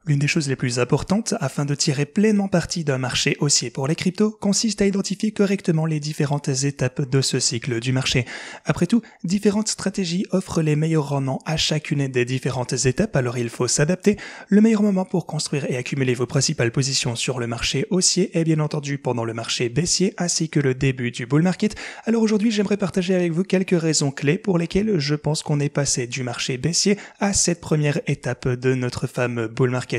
L'une des choses les plus importantes afin de tirer pleinement parti d'un marché haussier pour les cryptos consiste à identifier correctement les différentes étapes de ce cycle du marché. Après tout, différentes stratégies offrent les meilleurs rendements à chacune des différentes étapes, alors il faut s'adapter. Le meilleur moment pour construire et accumuler vos principales positions sur le marché haussier est bien entendu pendant le marché baissier ainsi que le début du bull market. Alors aujourd'hui, j'aimerais partager avec vous quelques raisons clés pour lesquelles je pense qu'on est passé du marché baissier à cette première étape de notre fameux bull market.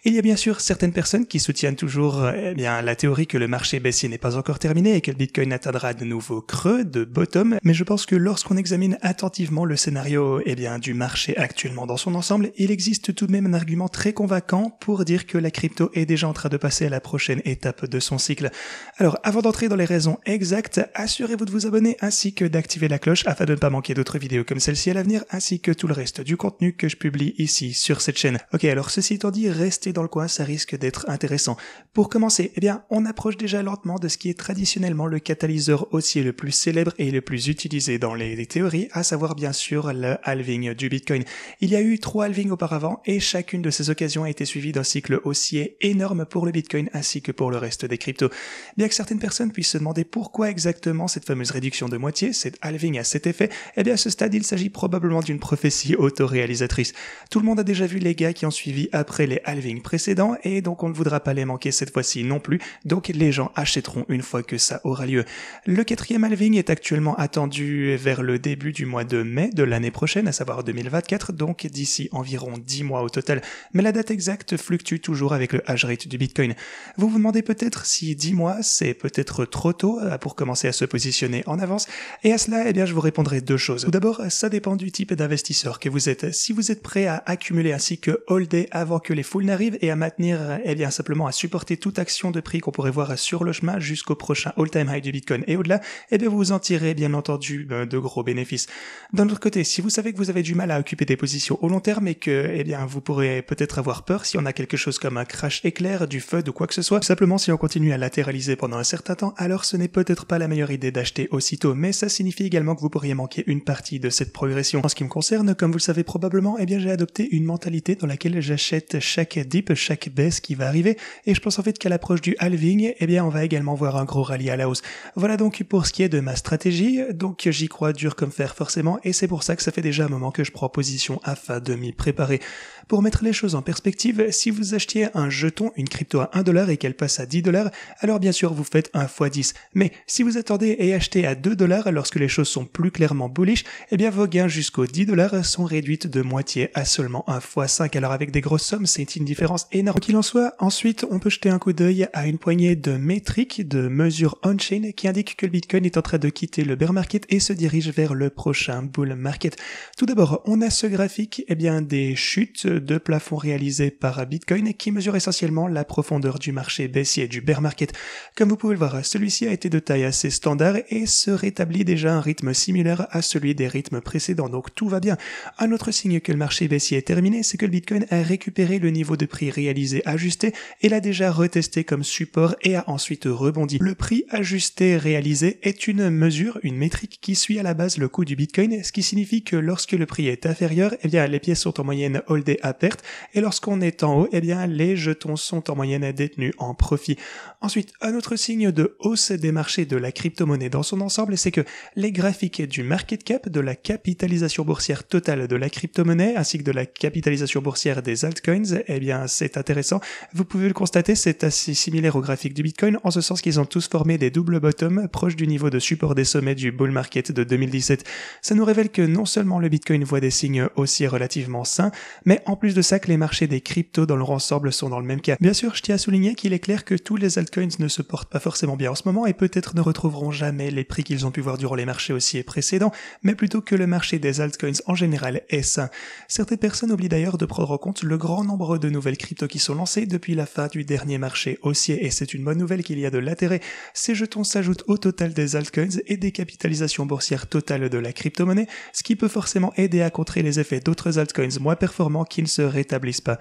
Il y a bien sûr certaines personnes qui soutiennent toujours la théorie que le marché baissier n'est pas encore terminé et que le Bitcoin atteindra de nouveaux creux de bottom, mais je pense que lorsqu'on examine attentivement le scénario du marché actuellement dans son ensemble, il existe tout de même un argument très convaincant pour dire que la crypto est déjà en train de passer à la prochaine étape de son cycle. Alors avant d'entrer dans les raisons exactes, assurez-vous de vous abonner ainsi que d'activer la cloche afin de ne pas manquer d'autres vidéos comme celle-ci à l'avenir ainsi que tout le reste du contenu que je publie ici sur cette chaîne. Ok, alors ceci étant dit, restez dans le coin, ça risque d'être intéressant. Pour commencer, on approche déjà lentement de ce qui est traditionnellement le catalyseur haussier le plus célèbre et le plus utilisé dans les théories, à savoir bien sûr le halving du Bitcoin. Il y a eu 3 halvings auparavant et chacune de ces occasions a été suivie d'un cycle haussier énorme pour le Bitcoin ainsi que pour le reste des cryptos. Bien que certaines personnes puissent se demander pourquoi exactement cette fameuse réduction de moitié, cette halving a cet effet, à ce stade il s'agit probablement d'une prophétie autoréalisatrice. Tout le monde a déjà vu les gars qui ont suivi après les halvings précédents et donc on ne voudra pas les manquer cette fois-ci non plus, donc les gens achèteront une fois que ça aura lieu. Le 4e halving est actuellement attendu vers le début du mois de mai de l'année prochaine, à savoir 2024, donc d'ici environ 10 mois au total, mais la date exacte fluctue toujours avec le hash rate du Bitcoin. Vous vous demandez peut-être si 10 mois c'est peut-être trop tôt pour commencer à se positionner en avance, et à cela je vous répondrai 2 choses. Tout d'abord, ça dépend du type d'investisseur que vous êtes. Si vous êtes prêt à accumuler ainsi que holder avant que les foules n'arrivent et à maintenir simplement à supporter toute action de prix qu'on pourrait voir sur le chemin jusqu'au prochain all-time high du Bitcoin et au-delà, vous en tirez bien entendu de gros bénéfices. D'un autre côté, si vous savez que vous avez du mal à occuper des positions au long terme et que vous pourrez peut-être avoir peur si on a quelque chose comme un crash éclair, du FUD ou quoi que ce soit, simplement si on continue à latéraliser pendant un certain temps, alors ce n'est peut-être pas la meilleure idée d'acheter aussitôt, mais ça signifie également que vous pourriez manquer une partie de cette progression. En ce qui me concerne, comme vous le savez probablement, j'ai adopté une mentalité dans laquelle j'achète chaque dip, chaque baisse qui va arriver, et je pense en fait qu'à l'approche du halving, on va également voir un gros rallye à la hausse. Voilà donc pour ce qui est de ma stratégie, donc j'y crois dur comme fer forcément, et c'est pour ça que ça fait déjà un moment que je prends position afin de m'y préparer. Pour mettre les choses en perspective, si vous achetiez un jeton, une crypto à 1$ et qu'elle passe à 10$, alors bien sûr vous faites 1 x 10. Mais si vous attendez et achetez à 2$ lorsque les choses sont plus clairement bullish, vos gains jusqu'aux 10$ sont réduites de moitié à seulement 1 x 5. Alors avec des grosses sommes, c'est une différence énorme. Qu'il en soit, ensuite on peut jeter un coup d'œil à une poignée de métriques, de mesures on-chain qui indiquent que le Bitcoin est en train de quitter le bear market et se dirige vers le prochain bull market. Tout d'abord, on a ce graphique, des chutes de plafond réalisées par Bitcoin qui mesure essentiellement la profondeur du marché baissier du bear market. Comme vous pouvez le voir, celui-ci a été de taille assez standard et se rétablit déjà à un rythme similaire à celui des rythmes précédents, donc tout va bien. Un autre signe que le marché baissier est terminé, c'est que le Bitcoin a récupéré le niveau de prix réalisé ajusté et l'a déjà retesté comme support et a ensuite rebondi. Le prix ajusté réalisé est une mesure, une métrique qui suit à la base le coût du Bitcoin, ce qui signifie que lorsque le prix est inférieur, les pièces sont en moyenne holdées à perte et lorsqu'on est en haut, les jetons sont en moyenne détenus en profit. Ensuite, un autre signe de hausse des marchés de la crypto-monnaie dans son ensemble, c'est que les graphiques du market cap, de la capitalisation boursière totale de la crypto-monnaie, ainsi que de la capitalisation boursière des altcoins, c'est intéressant. Vous pouvez le constater, c'est assez similaire au graphique du Bitcoin, en ce sens qu'ils ont tous formé des doubles bottoms proches du niveau de support des sommets du bull market de 2017. Ça nous révèle que non seulement le Bitcoin voit des signes haussiers relativement sains, mais en plus de ça que les marchés des cryptos dans leur ensemble sont dans le même cas. Bien sûr, je tiens à souligner qu'il est clair que tous les altcoins ne se portent pas forcément bien en ce moment et peut-être ne retrouveront jamais les prix qu'ils ont pu voir durant les marchés haussiers précédents, mais plutôt que le marché des altcoins en général est sain. Certaines personnes oublient d'ailleurs de prendre en compte le grand nombre de nouvelles cryptos qui sont lancées depuis la fin du dernier marché haussier et c'est une bonne nouvelle qu'il y a de l'intérêt. Ces jetons s'ajoutent au total des altcoins et des capitalisations boursières totales de la crypto-monnaie, ce qui peut forcément aider à contrer les effets d'autres altcoins moins performants qui ne se rétablissent pas.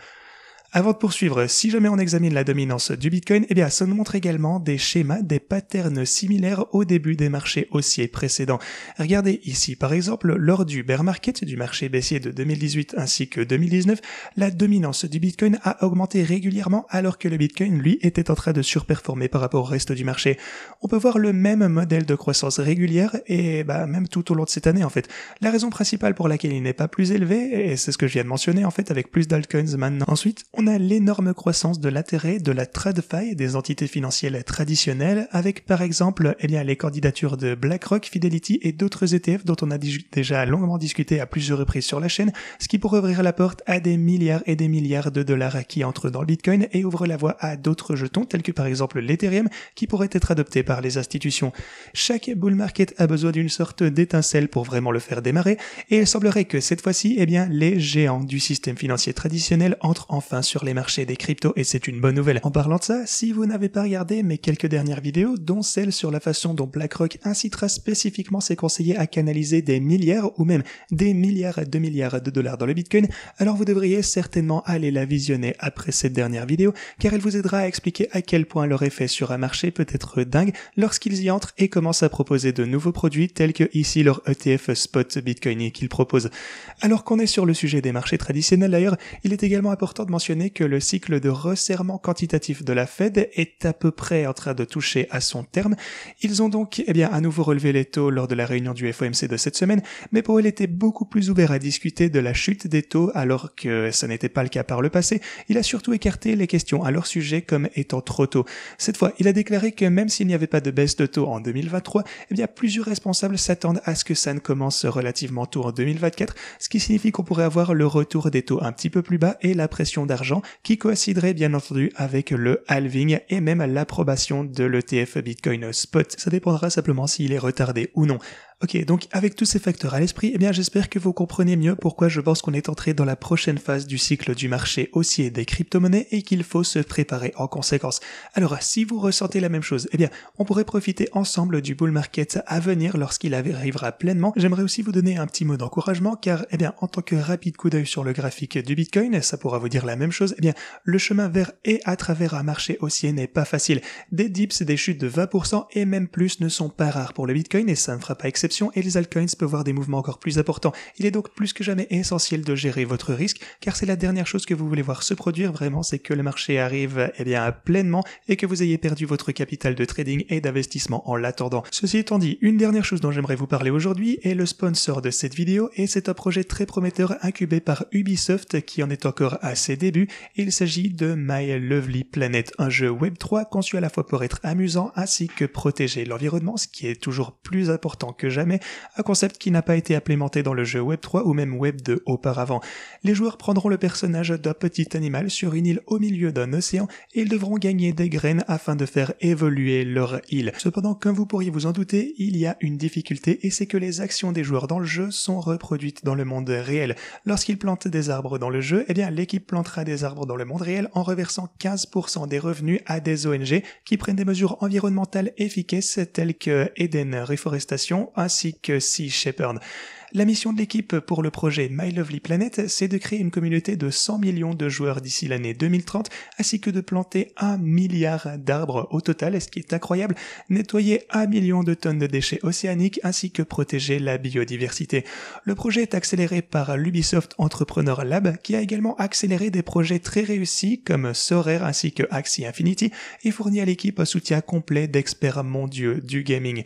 Avant de poursuivre, si jamais on examine la dominance du Bitcoin, eh bien, ça nous montre également des schémas, des patterns similaires au début des marchés haussiers précédents. Regardez ici, par exemple, lors du bear market, du marché baissier de 2018 ainsi que 2019, la dominance du Bitcoin a augmenté régulièrement alors que le Bitcoin, lui, était en train de surperformer par rapport au reste du marché. On peut voir le même modèle de croissance régulière et même tout au long de cette année en fait. La raison principale pour laquelle il n'est pas plus élevé, et c'est ce que je viens de mentionner en fait avec plus d'altcoins maintenant. Ensuite, on a l'énorme croissance de l'intérêt de la TradFi, des entités financières traditionnelles, avec par exemple les candidatures de BlackRock, Fidelity et d'autres ETF dont on a déjà longuement discuté à plusieurs reprises sur la chaîne, ce qui pourrait ouvrir la porte à des milliards et des milliards de dollars qui entrent dans le Bitcoin et ouvre la voie à d'autres jetons tels que par exemple l'Ethereum qui pourraient être adoptés par les institutions. Chaque bull market a besoin d'une sorte d'étincelle pour vraiment le faire démarrer et il semblerait que cette fois-ci, les géants du système financier traditionnel entrent enfin sur les marchés des cryptos et c'est une bonne nouvelle. En parlant de ça, si vous n'avez pas regardé mes quelques dernières vidéos, dont celle sur la façon dont BlackRock incitera spécifiquement ses conseillers à canaliser des milliards ou même des milliards de dollars dans le Bitcoin, alors vous devriez certainement aller la visionner après cette dernière vidéo car elle vous aidera à expliquer à quel point leur effet sur un marché peut être dingue lorsqu'ils y entrent et commencent à proposer de nouveaux produits tels que ici leur ETF Spot Bitcoin qu'ils proposent. Alors qu'on est sur le sujet des marchés traditionnels d'ailleurs, il est également important de mentionner que le cycle de resserrement quantitatif de la Fed est à peu près en train de toucher à son terme. Ils ont donc à nouveau relevé les taux lors de la réunion du FOMC de cette semaine, mais pour eux il était beaucoup plus ouvert à discuter de la chute des taux alors que ça n'était pas le cas par le passé. Il a surtout écarté les questions à leur sujet comme étant trop tôt. Cette fois, il a déclaré que même s'il n'y avait pas de baisse de taux en 2023, plusieurs responsables s'attendent à ce que ça ne commence relativement tôt en 2024, ce qui signifie qu'on pourrait avoir le retour des taux un petit peu plus bas et la pression d'argent qui coïnciderait bien entendu avec le halving et même l'approbation de l'ETF Bitcoin Spot. Ça dépendra simplement s'il est retardé ou non. Ok, donc avec tous ces facteurs à l'esprit, j'espère que vous comprenez mieux pourquoi je pense qu'on est entré dans la prochaine phase du cycle du marché haussier des crypto-monnaies et qu'il faut se préparer en conséquence. Alors, si vous ressentez la même chose, on pourrait profiter ensemble du bull market à venir lorsqu'il arrivera pleinement. J'aimerais aussi vous donner un petit mot d'encouragement car, en tant que rapide coup d'œil sur le graphique du Bitcoin, ça pourra vous dire la même chose, le chemin vers et à travers un marché haussier n'est pas facile. Des dips, des chutes de 20% et même plus ne sont pas rares pour le Bitcoin et ça ne fera pas exception et les altcoins peuvent voir des mouvements encore plus importants. Il est donc plus que jamais essentiel de gérer votre risque car c'est la dernière chose que vous voulez voir se produire vraiment, c'est que le marché arrive pleinement et que vous ayez perdu votre capital de trading et d'investissement en l'attendant. Ceci étant dit, une dernière chose dont j'aimerais vous parler aujourd'hui est le sponsor de cette vidéo et c'est un projet très prometteur incubé par Ubisoft qui en est encore à ses débuts. Il s'agit de My Lovely Planet, un jeu Web3 conçu à la fois pour être amusant ainsi que protéger l'environnement, ce qui est toujours plus important que jamais, un concept qui n'a pas été implémenté dans le jeu Web3 ou même Web2 auparavant. Les joueurs prendront le personnage d'un petit animal sur une île au milieu d'un océan et ils devront gagner des graines afin de faire évoluer leur île. Cependant, comme vous pourriez vous en douter, il y a une difficulté et c'est que les actions des joueurs dans le jeu sont reproduites dans le monde réel. Lorsqu'ils plantent des arbres dans le jeu, l'équipe plantera des arbres dans le monde réel en reversant 15% des revenus à des ONG qui prennent des mesures environnementales efficaces telles que Eden Reforestation ainsi que Sea Shepherd. La mission de l'équipe pour le projet My Lovely Planet, c'est de créer une communauté de 100 millions de joueurs d'ici l'année 2030, ainsi que de planter 1 milliard d'arbres au total, ce qui est incroyable, nettoyer 1 million de tonnes de déchets océaniques, ainsi que protéger la biodiversité. Le projet est accéléré par l'Ubisoft Entrepreneur Lab, qui a également accéléré des projets très réussis comme Sorare ainsi que Axie Infinity, et fournit à l'équipe un soutien complet d'experts mondiaux du gaming.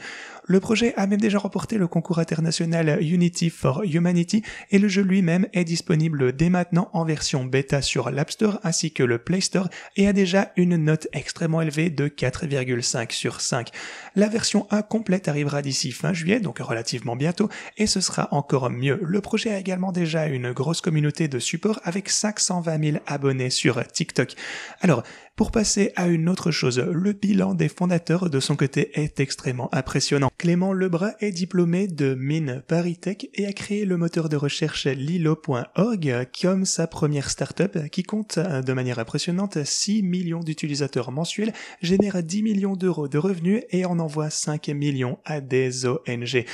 Le projet a même déjà remporté le concours international Unity for Humanity et le jeu lui-même est disponible dès maintenant en version bêta sur l'App Store ainsi que le Play Store et a déjà une note extrêmement élevée de 4,5 sur 5. La version incomplète arrivera d'ici fin juillet, donc relativement bientôt, et ce sera encore mieux. Le projet a également déjà une grosse communauté de support avec 520 000 abonnés sur TikTok. Alors, pour passer à une autre chose, le bilan des fondateurs de son côté est extrêmement impressionnant. Clément Lebras est diplômé de Mines Paris Tech Facebook et a créé le moteur de recherche Lilo.org comme sa première startup qui compte de manière impressionnante 6 millions d'utilisateurs mensuels, génère 10 millions d'euros de revenus et en envoie 5 millions à des ONG.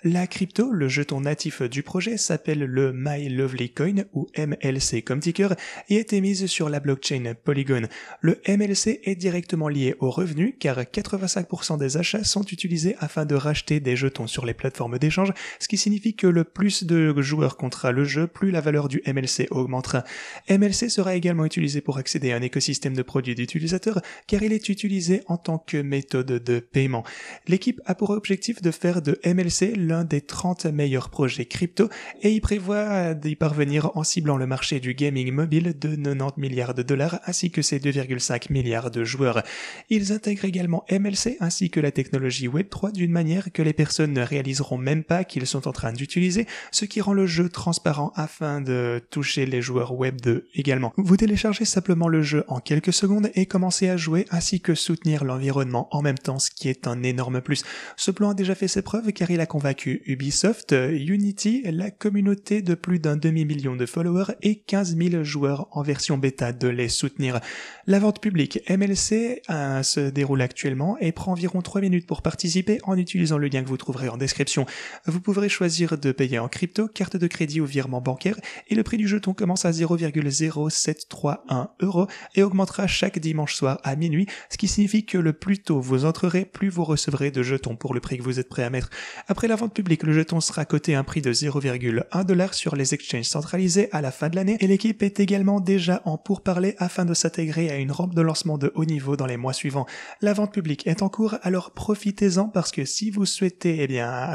La crypto, le jeton natif du projet, s'appelle le My Lovely Coin ou MLC comme ticker et est émise sur la blockchain Polygon. Le MLC est directement lié aux revenus car 85% des achats sont utilisés afin de racheter des jetons sur les plateformes d'échange, ce qui signifie que le plus de joueurs comptera le jeu, plus la valeur du MLC augmentera. MLC sera également utilisé pour accéder à un écosystème de produits d'utilisateurs car il est utilisé en tant que méthode de paiement. L'équipe a pour objectif de faire de MLC l'un des 30 meilleurs projets crypto et y prévoit d'y parvenir en ciblant le marché du gaming mobile de 90 milliards de dollars ainsi que ses 2,5 milliards de joueurs. Ils intègrent également MLC ainsi que la technologie Web3 d'une manière que les personnes ne réaliseront même pas qu'ils sont en train d'utiliser, ce qui rend le jeu transparent afin de toucher les joueurs Web2 également. Vous téléchargez simplement le jeu en quelques secondes et commencez à jouer ainsi que soutenir l'environnement en même temps, ce qui est un énorme plus. Ce plan a déjà fait ses preuves car il a convaincu Ubisoft, Unity, la communauté de plus d'un demi-million de followers et 15 000 joueurs en version bêta de les soutenir. La vente publique MLC se déroule actuellement et prend environ 3 minutes pour participer en utilisant le lien que vous trouverez en description. Vous pourrez choisir de payer en crypto, carte de crédit ou virement bancaire et le prix du jeton commence à 0,0731 € et augmentera chaque dimanche soir à minuit, ce qui signifie que le plus tôt vous entrerez, plus vous recevrez de jetons pour le prix que vous êtes prêt à mettre. Après la vente publique, le jeton sera coté à un prix de 0,1 $ sur les exchanges centralisés à la fin de l'année et l'équipe est également déjà en pourparlers afin de s'intégrer à une rampe de lancement de haut niveau dans les mois suivants. La vente publique est en cours, alors profitez-en parce que si vous souhaitez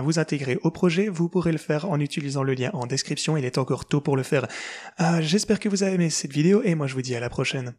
vous intégrer au projet, vous pourrez le faire en utilisant le lien en description, il est encore tôt pour le faire. J'espère que vous avez aimé cette vidéo et moi je vous dis à la prochaine.